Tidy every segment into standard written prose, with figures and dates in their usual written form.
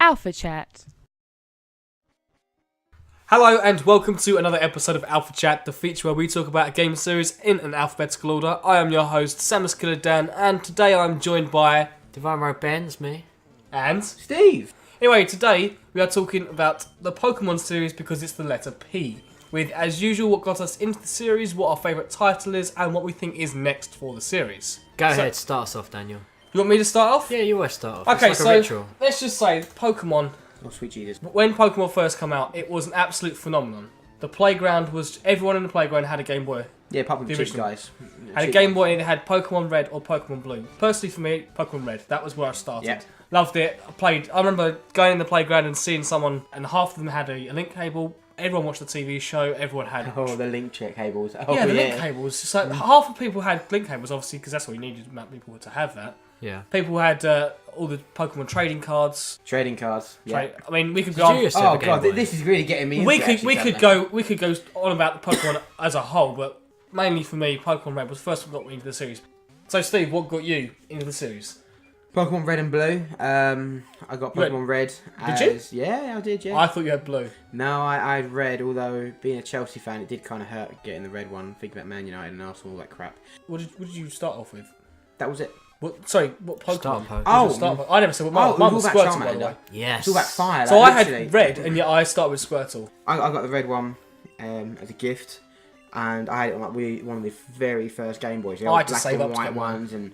Alpha Chat. Hello and welcome to another episode of Alpha Chat, the feature where we talk about a game series in an alphabetical order. I am your host, Samus Killer Dan, and today I'm joined by... Divine Road Ben's me. And... Steve! Anyway, today we are talking about the Pokémon series because it's the letter P. With, as usual, what got us into the series, what our favourite title is, and what we think is next for the series. Go ahead, start us off, Daniel. You want me to start off? Yeah, you always start off. Okay, it's like a ritual. Let's just say Pokémon... Oh, sweet Jesus. When Pokémon first came out, it was an absolute phenomenon. The playground was... Everyone in the playground had a Game Boy. Yeah, apart from the cheap original. guys. Had a Game Boy and it had Pokemon Red or Pokemon Blue. Personally for me, Pokemon Red. That was where I started. Yep. Loved it. I remember going in the playground and seeing someone, and half of them had a link cable. Everyone watched the TV show. Everyone had... Oh, the link check cables. Oh, yeah, the link cables. So half of people had link cables, obviously, because that's what you needed people to have that. Yeah. People had all the Pokemon trading cards. Trading cards. Yeah. I mean, we could Did go... you used to have Oh a Game god, Boy? this is really getting me into We it, could go on about the Pokemon as a whole, but mainly for me, Pokemon Red was the first one that got me into the series. So, Steve, what got you into the series? Pokemon Red and Blue. I got Pokemon Red. Did you? Yeah, I did, yeah. I thought you had Blue. No, I had Red, although being a Chelsea fan, it did kind of hurt getting the Red one. Thinking about Man United and Arsenal, all that crap. What did you start off with? That was it. What Pokemon? Start Pokemon. Oh, I never said what mine. it Mine was was all about Squirtle, by the way. Charmander. Yes. It's all about fire. So like, I literally. had Red, and yeah, I started with Squirtle. I got the Red one as a gift. And I had it on one of the very first Game Boys. I had to black save and up to white get one. ones and...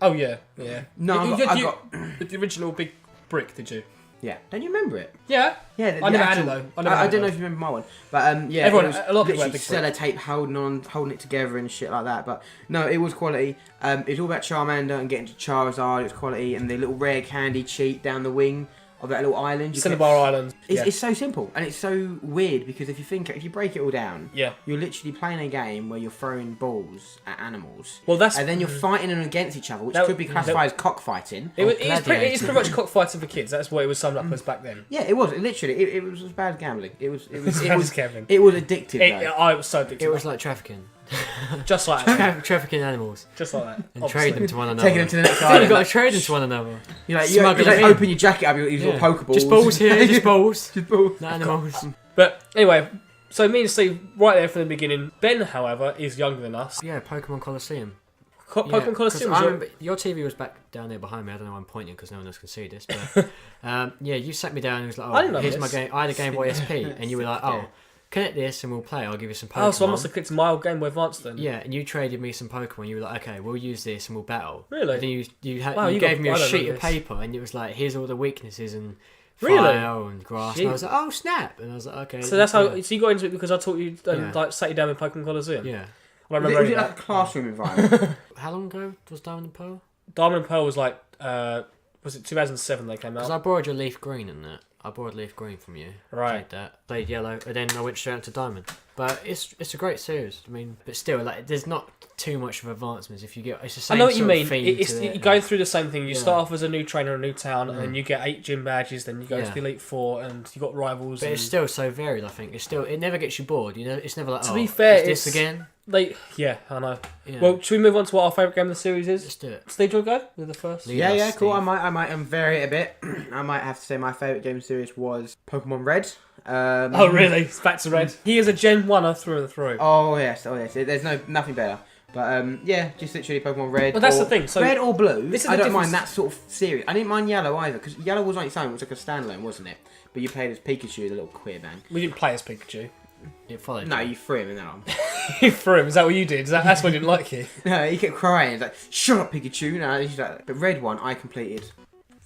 Oh yeah, yeah. No, I got with the original big brick, did you? Yeah. Don't you remember it? Yeah. Yeah, I never had it though. I don't know if you remember my one, but yeah, Everyone, it was a lot of people had literally big sellotape holding it together and shit like that. But no, it was quality. It was all about Charmander and getting to Charizard. It was quality, and the little rare candy cheat down the wing of that little island. Cinnabar Island. It's so simple and it's so weird because if you break it all down, Yeah. you're literally playing a game where you're throwing balls at animals. Well, that's and then you're fighting them against each other, which That- could be classified as cockfighting. it's pretty much cockfighting for kids. That's what it was summed up as back then. Yeah, it was. It was as bad as gambling. It was Kevin. It was addictive. though. I was so addicted. It was like trafficking. just like that. Trafficking animals. Just like that. And Obviously. trade them to one another. Taking them to the next You've island. got to trade them to one another. You Smuggle them in. open your jacket up, these Yeah. little Pokeballs. Just balls here, just balls. Just balls. No animals. But anyway, so me and Steve, right there from the beginning. Ben, however, is younger than us. Yeah, Pokemon Colosseum. Pokemon Colosseum. I remember your TV was back down there behind me. I don't know why I'm pointing because no one else can see this. But yeah, you sat me down and was like, I didn't know here's this. my game. I had a Game Boy SP, and you were like, Yeah. connect this and we'll play. I'll give you some Pokemon. Oh, so I must have clicked my old Game Boy Advance then. Yeah, and you traded me some Pokemon. You were like, okay, we'll use this and we'll battle. Really? And then you Wow, you you gave got- me I a don't sheet know of this. paper, and it was like, here's all the weaknesses and Really? fire and grass. Shit. And I was like, oh snap! And I was like, okay. So that's how. yeah. So you got into it because I taught you, Yeah. like, sat you down in Pokemon Colosseum. Yeah. Well, I Was remember it that. like a classroom environment? How long ago was Diamond and Pearl? Diamond and Pearl was like, was it 2007 they came Because out? I borrowed your leaf green in that. I borrowed leaf green from you. Right. Played that. Played yellow, and then I went straight into Diamond. But it's a great series. I mean, but still, like, there's not too much of advancements. If you get, it's the I same. know what you sort of mean. theme It's to you're it. going through the same thing. You Yeah. start off as a new trainer in a new town, and Mm. then you get 8 gym badges. Then you go to Yeah. the Elite Four, and you got rivals. But and it's still so varied. I think it never gets you bored. You know, it's never like To oh, be fair, is this it's- again. yeah, I know. Yeah. Well, should we move on to what our favourite game of the series is? Let's do it. Steve, do you want to go with the first? Yeah. Yeah, cool. Steve. I might vary it a bit. I might have to say my favourite game series was Pokemon Red. Oh, really? It's back to Red. He is a Gen 1er through and through. Oh yes. There's nothing better. But yeah, just literally Pokemon Red. But that's or, the thing, so- Red or Blue. This is I the don't mind difference- that sort of series. I didn't mind Yellow either because Yellow was on its own. It was like a standalone, wasn't it? But you played as Pikachu, the little queer man. We didn't play as Pikachu. It followed. No, you. you threw him in that arm. You threw him. Is that what you did? That's why I didn't like you. No, he kept crying. He's like, "Shut up, Pikachu!" No, he's like, but Red one I completed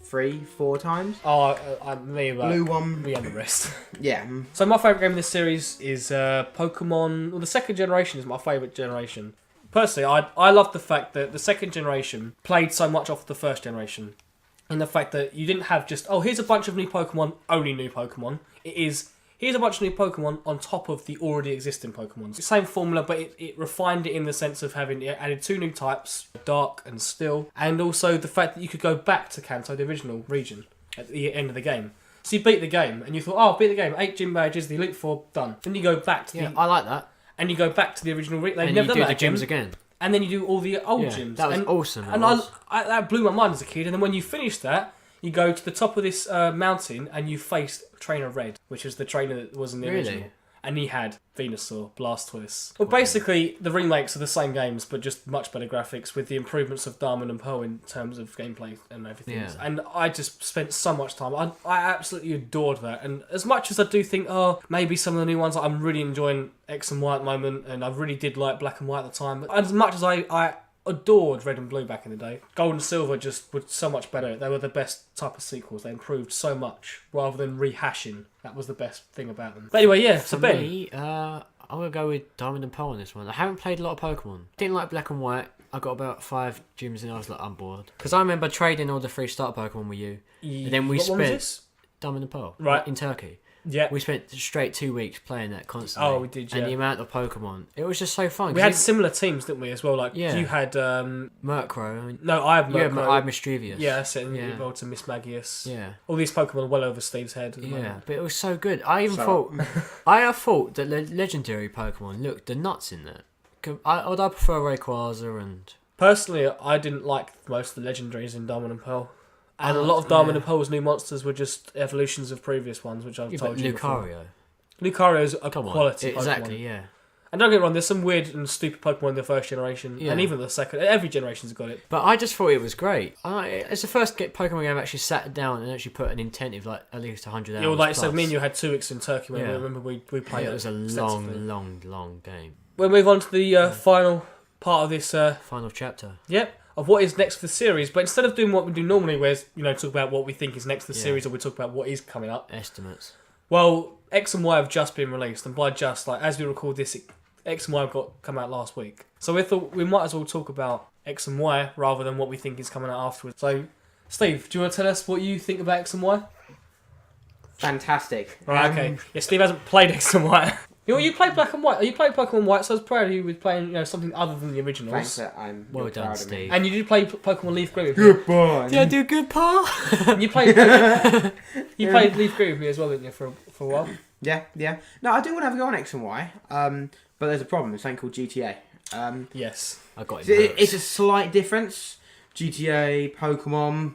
3-4 times. Oh, me about Blue one, me and the rest. yeah. So my favourite game in this series is Pokemon. Well, the second generation is my favourite generation. Personally, I love the fact that the second generation played so much off the first generation. And the fact that you didn't have just, oh, here's a bunch of new Pokemon, only new Pokemon. It is, here's a bunch of new Pokemon on top of the already existing Pokemon. Same formula, but it refined it in the sense of having it added 2 new types, Dark and Steel. And also the fact that you could go back to Kanto, the original region, at the end of the game. So you beat the game, and you thought, oh, beat the game, 8 gym badges, the Elite Four, done. Then you go back to Yeah, I like that. and you go back to the original region. They've And never you done do that the again. gyms again. And then you do all the old Yeah, gyms. that was and, awesome. And that blew my mind as a kid. And then when you finish that, You go to the top of this mountain and you face Trainer Red, which is the trainer that was in the original. And he had Venusaur, Blastoise. Well, basically, the remakes are the same games, but just much better graphics with the improvements of Diamond and Pearl in terms of gameplay and everything. Yeah. And I just spent so much time. I absolutely adored that. And as much as I do think, maybe some of the new ones, I'm really enjoying X and Y at the moment, and I really did like Black and White at the time. But as much as I adored Red and Blue back in the day, Gold and Silver just were so much better. They were the best type of sequels. They improved so much rather than rehashing. That was the best thing about them. But anyway, yeah, so For Ben. me, I'm going to go with Diamond and Pearl on this one. I haven't played a lot of Pokemon. Didn't like Black and White. I got about 5 gyms and I was like, I'm bored. Because I remember trading all the 3 starter Pokemon with you. And then we What one was spent this? Diamond and Pearl. Right. In Turkey. Yeah. We spent straight 2 weeks playing that constantly. Oh, we did, yeah. And the amount of Pokemon. It was just so fun. We had similar teams, didn't we, as well? Like, Yeah. you had... Murkrow. I mean, no, I have you had Murkrow. I had Mischievous. Yeah, that's it. And you Yeah. evolved to Miss Magius. Yeah. All these Pokemon are well over Steve's head. At the Yeah, moment. but it was so good. I even thought that legendary Pokemon looked the nuts in that. Although I prefer Rayquaza and... Personally, I didn't like most of the legendaries in Diamond and Pearl. And a lot of Diamond and Pearl's new monsters were just evolutions of previous ones, which I've told you before. Lucario. Lucario's a Come on. quality Pokemon. Exactly, yeah. And don't get me wrong, there's some weird and stupid Pokemon in the first generation, Yeah. and even the second. Every generation's got it. But I just thought it was great. It's the first Pokemon game I've actually sat down and actually put an intent of like at least 100 hours. Yeah, well, like plus. so, me and you had 2 weeks in Turkey when Yeah. we remember we played Yeah, it. it was a extensively. long game. We'll move on to the final part of this. Final chapter. Yep. Of what is next for the series, but instead of doing what we do normally, where talk about what we think is next for the Yeah. series, or we talk about what is coming up. Estimates. Well, X and Y have just been released, and by just as we record this, X and Y have come out last week. So we thought we might as well talk about X and Y rather than what we think is coming out afterwards. So, Steve, do you want to tell us what you think about X and Y? Fantastic. Right, okay. Yeah, Steve hasn't played X and Y. You played Black and White. You played Pokemon White, so I was proud of you with playing something other than the originals. Thanks, I'm Well you're done, proud of me. Steve. And you did play Pokemon Leaf Green with me. Good boy. Did I do good, Pa? And you played Leaf Green with me as well, didn't you, for a while? Yeah. No, I do want to have a go on X and Y, but there's a problem. There's something called GTA. Yes. I got it. It's a slight difference. GTA, Pokemon.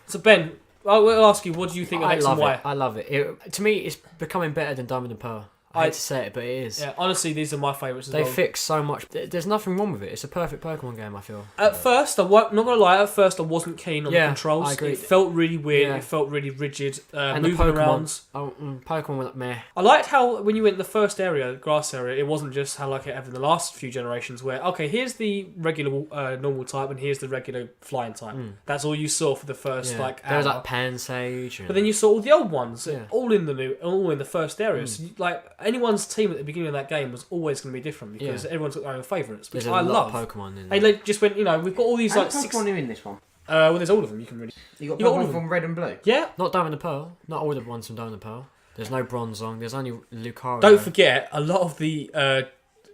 So Ben, I will ask you, what do you think of I X love and Y? it. I love it. To me, it's becoming better than Diamond and Pearl. I hate to say it, but it is. Yeah, honestly, these are my favourites as They well. fix so much. There's nothing wrong with it. It's a perfect Pokemon game, I feel. At first, not gonna lie, at first I wasn't keen on the controls. I agree. It felt really weird. Yeah. It felt really rigid. And Moving the Pokemon. around. Pokemon were like meh. I liked how when you went in the first area, the grass area, it wasn't just how like it had in the last few generations, where okay, here's the regular normal type and here's the regular flying type. That's all you saw for the first Yeah. like There was hour. like Pansage. And... But then you saw all the old ones, Yeah. all in the first area. So like anyone's team at the beginning of that game was always going to be different because everyone's got their own favourites, which there's a I lot love. of Pokemon in They there. like, just went, we've got all these How like many six. Pokemon are in this one? Well, there's all of them. You can really. You got You got all Pokemon of them. from Red and Blue. Yeah. Not Diamond and Pearl. Not all the ones from Diamond and Pearl. There's no Bronzong. There's only Lucario. Don't forget, a lot of the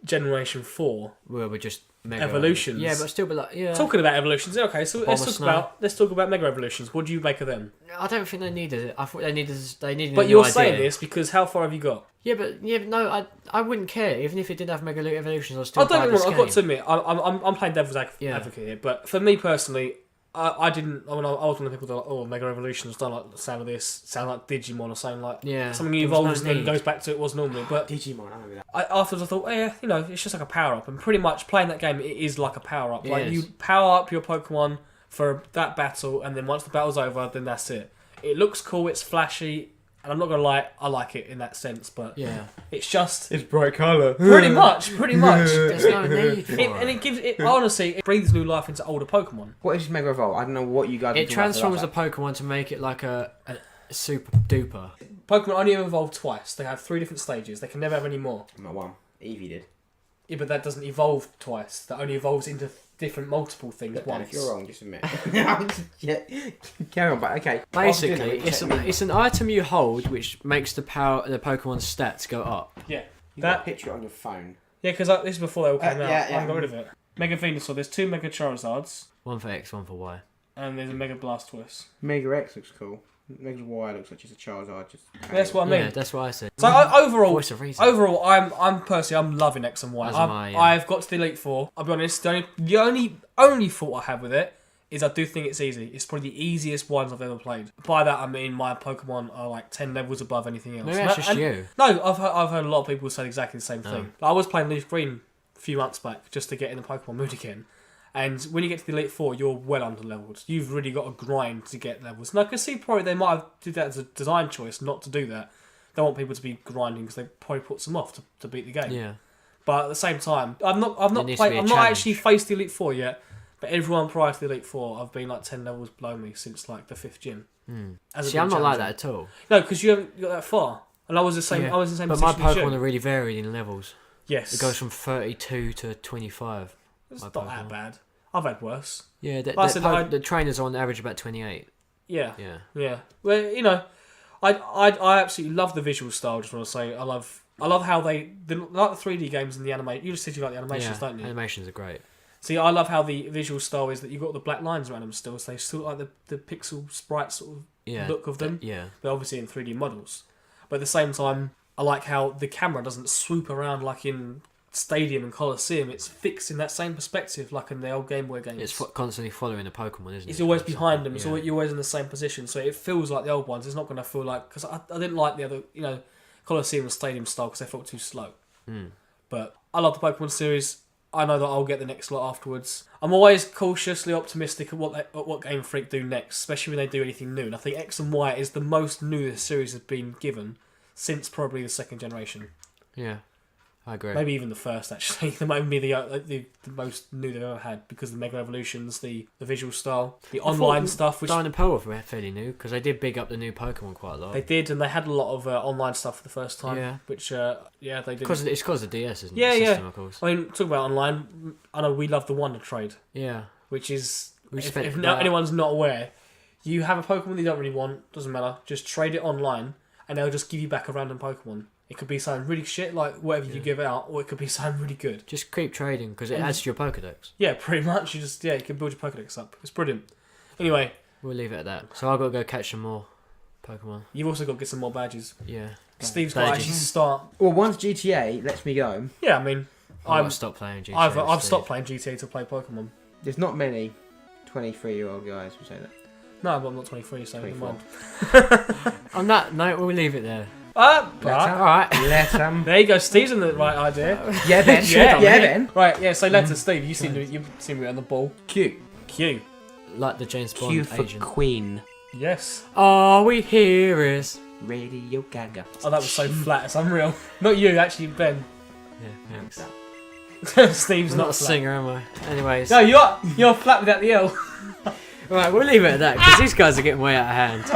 Generation 4 Where we're just mega evolutions. Yeah, but still, yeah. Talking about evolutions, okay. So let's talk Snow. about Mega Evolutions. What do you make of them? I don't think they needed it. I thought they needed. But a you're new saying idea. this because how far have you got? Yeah, but no, I wouldn't care even if it did have Mega Evolutions. I'd still I don't buy get me this wrong. I've game. got to admit, I'm playing devil's advocate here. But for me personally, I didn't. I mean, I was one of the people that like, oh, Mega Evolutions don't like the sound of this. Sound like Digimon or something like something there was evolves no and then need. goes back to it was normally. But Digimon, I remember that. afterwards I thought, it's just like a power up, and pretty much playing that game, it is like a power up. It Like is. you power up your Pokemon for that battle, and then once the battle's over, then that's it. It looks cool. It's flashy. And I'm not gonna lie, I like it in that sense, but it's just It's bright colour. pretty much. There's no need for And it gives it honestly, it breathes new life into older Pokemon. What is Mega Evolve? I don't know what you guys. It transforms a Pokemon to make it like a super duper. Pokemon only evolve twice. They have 3 different stages. They can never have any more. Not one. Eevee did. Yeah, but that doesn't evolve twice. That only evolves into different multiple things Look, Dan, once. if you're wrong, just admit. Yeah. Carry on, but okay. Basically, it's an item you hold which makes the Pokemon's stats go up. Yeah. You got a picture on your phone. Yeah, because this is before they all came out. yeah. I got rid of it. Mega Venusaur. There's 2 Mega Charizards. One for X, one for Y. And there's a Mega Blastoise. Mega X looks cool. Mega Y looks like just a Charizard. That's what I mean. Yeah, that's what I said. So overall, Voice of reason. I'm personally I'm loving X and Y. As am I, yeah. I've got to the Elite Four. I'll be honest. The only fault I have with it is I do think it's easy. It's probably the easiest ones I've ever played. By that I mean my Pokemon are like 10 levels above anything else. Maybe that's just you. No, I've heard a lot of people say exactly the same thing. I was playing Leaf Green a few months back just to get in the Pokemon mood again. And when you get to the Elite Four, you're well under leveled. You've really got to grind to get levels. And I can see probably they might have did that as a design choice not to do that. They want people to be grinding because they probably puts them off to beat the game. Yeah. But at the same time, I've not actually faced the Elite Four yet. But everyone prior to the Elite Four, I've been like 10 levels below me since like the 5th gym. See, I'm not like that at all. No, because you haven't got that far. And I was the same. I was in the same but my position as you. Pokemon are really varied in levels. Yes. It goes from 32 to 25. It's not that bad. I've had worse. Yeah, the trainers are on average about 28. Yeah. Well, you know, I absolutely love the visual style. Just want to say, I love how like the 3D games and the animation. You just said you like the animations, don't you? Animations are great. See, I love how the visual style is that you've got the black lines around them still, so they still like the pixel sprite sort of look of them. They're obviously in 3D models, but at the same time, I like how the camera doesn't swoop around like in Stadium and Colosseum. It's fixed in that same perspective, like in the old Game Boy games. It's constantly following a Pokemon, isn't it? It's always behind them. It's always, you're always in the same position, so it feels like the old ones. It's not going to feel like because I didn't like the other, Colosseum and Stadium style because they felt too slow. But I love the Pokemon series. I know that I'll get the next lot afterwards. I'm always cautiously optimistic at what Game Freak do next, especially when they do anything new. And I think X and Y is the most new the series has been given since probably the 2nd generation. Yeah, I agree. Maybe even the first, actually. That might be the most new they've ever had because of the Mega Evolutions, the visual style, the online stuff. Which Diamond and Pearl were fairly new because they did big up the new Pokemon quite a lot. They did, and they had a lot of online stuff for the first time. Yeah. Which, they did. It's because of DS, isn't it? Yeah, the system, of course. I mean, talking about online, I know we love the Wonder Trade. Yeah. Which is, if anyone's not aware, you have a Pokemon that you don't really want, doesn't matter, just trade it online, and they'll just give you back a random Pokemon. It could be something really shit, like whatever you give out, or it could be something really good. Just keep trading, because it adds to your Pokedex. Yeah, pretty much. You can build your Pokedex up. It's brilliant. Anyway. We'll leave it at that. So I've got to go catch some more Pokemon. You've also got to get some more badges. Yeah. Steve's got to actually start. Well, once GTA lets me go... Yeah, I mean... I've stopped playing GTA. I've stopped playing GTA to play Pokemon. There's not many 23-year-old guys who say that. No, but I'm not 23, so never mind. On that note, we'll leave it there. Alright. There you go, Steve's in the right idea. Yeah, Ben. Ben. Right, yeah, so letters, Steve, you seem to be on the ball. Q. Like the James Bond Q for agent. Queen. Yes. All we hear is... Radio Gaga. Oh, that was so flat, it's unreal. Not you, actually, Ben. Yeah, thanks. Steve's I'm not a singer, am I? Anyways. No, you're flat without the L. Right, we'll leave it at that, because these guys are getting way out of hand.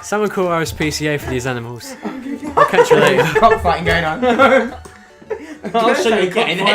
Someone call RSPCA for these animals. I'll catch you later. Cockfighting going on. I'll show you a cockfight.